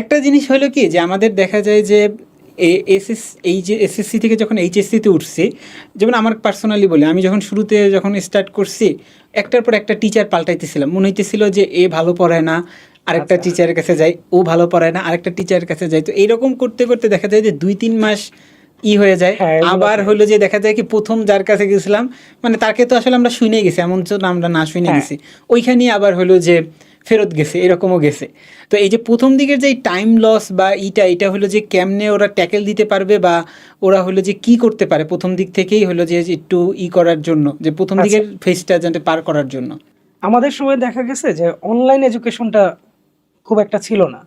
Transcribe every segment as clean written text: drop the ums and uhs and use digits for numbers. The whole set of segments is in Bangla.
একটা জিনিস হলো কি যে আমাদের দেখা যায় যে এই যে এসএসসি থেকে যখন এইচএসসিতে উঠছি, যেমন আমার পার্সোনালি বলি, আমি যখন শুরুতে যখন স্টার্ট করছি একটার পর একটা টিচার পাল্টাইতেছিলাম, মনে হইতেছিল যে এ ভালো পড়ায় না, আরেকটা টিচারের কাছে যাই, ও ভালো পড়ায় না, আরেকটা টিচারের কাছে যাই। তো এইরকম করতে করতে দেখা যায় যে 2-3 মাস হয়ে যায়। আবার হলো যে দেখা যায় কি প্রথম যার কাছে গেছিলাম মানে তাকে তো আসলে আমরা শুনেই গেছি, এমন তো না আমরা না শুনে গেছি, ওইখানেই আবার হলো যে ফেরত গেছে, এরকমও গেছে। তো এই যে প্রথম দিকের যে টাইম লস বা এটা হলো যে কেমনে ওরা ট্যাকেল দিতে পারবে বা ওরা হলো যে কি করতে পারে প্রথম দিক থেকেই হলো যে একটু করার জন্য, যে প্রথম দিকের ফেজটা যাতে পার করার জন্য। আমাদের সময় দেখা গেছে যে অনলাইন এডুকেশনটা খুব একটা ছিল না,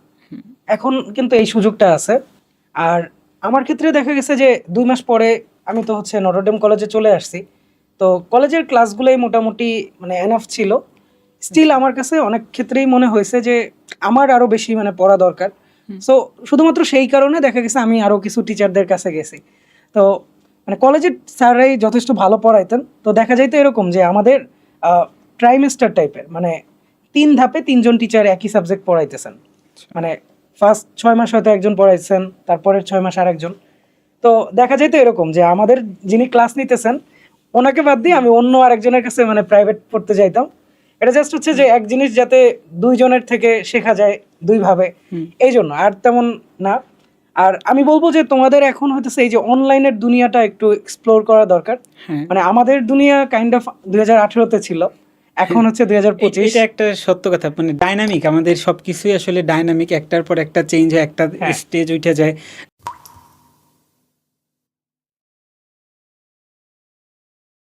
এখন কিন্তু এই সুযোগটা আছে। আর আমার ক্ষেত্রে দেখা গেছে যে 2 মাস পরে আমি তো হচ্ছে নটরডেম কলেজে চলে আসছি। তো কলেজের ক্লাসগুলোই মোটামুটি মানে এনাফ ছিল। স্টিল আমার কাছে অনেক ক্ষেত্রেই মনে হয়েছে যে আমার আরো বেশি মানে পড়া দরকার। সো শুধুমাত্র সেই কারণে দেখা গেছে আমি আরো কিছু টিচারদের কাছে গেছি। তো মানে কলেজের স্যাররাই যথেষ্ট ভালো পড়াইতেন। তো দেখা যাইতো এরকম যে আমাদের ট্রাইমেস্টার টাইপের, মানে 3 ধাপে 3জন টিচার একই সাবজেক্ট পড়াইতেছেন। মানে ফার্স্ট 6 মাস হয়তো একজন পড়াইছেন, তারপরের 6 মাস আরেকজন। তো দেখা যাইতো এরকম যে আমাদের যিনি ক্লাস নিতেছেন ওনাকে বাদ দিয়ে আমি অন্য আরেকজনের কাছে মানে প্রাইভেট পড়তে যাইতাম। এটা জাস্ট হচ্ছে যে এক জিনিস যাতে 2 জনের থেকে শেখা যায় 2 ভাবে, এই জন্য, আর তেমন না। আর আমি বলবো যে তোমাদের এখন হইতেছে এই যে অনলাইনের দুনিয়াটা একটু এক্সপ্লোর করা দরকার। মানে আমাদের দুনিয়া কাইন্ড অফ 2018-তে ছিল, এখন হচ্ছে 2025। এটা একটা সত্য কথা, মানে ডাইনামিক, আমাদের সবকিছুই আসলে ডাইনামিক, একটার পর একটা চেঞ্জ হয়, একটা স্টেজ উঠে যায়।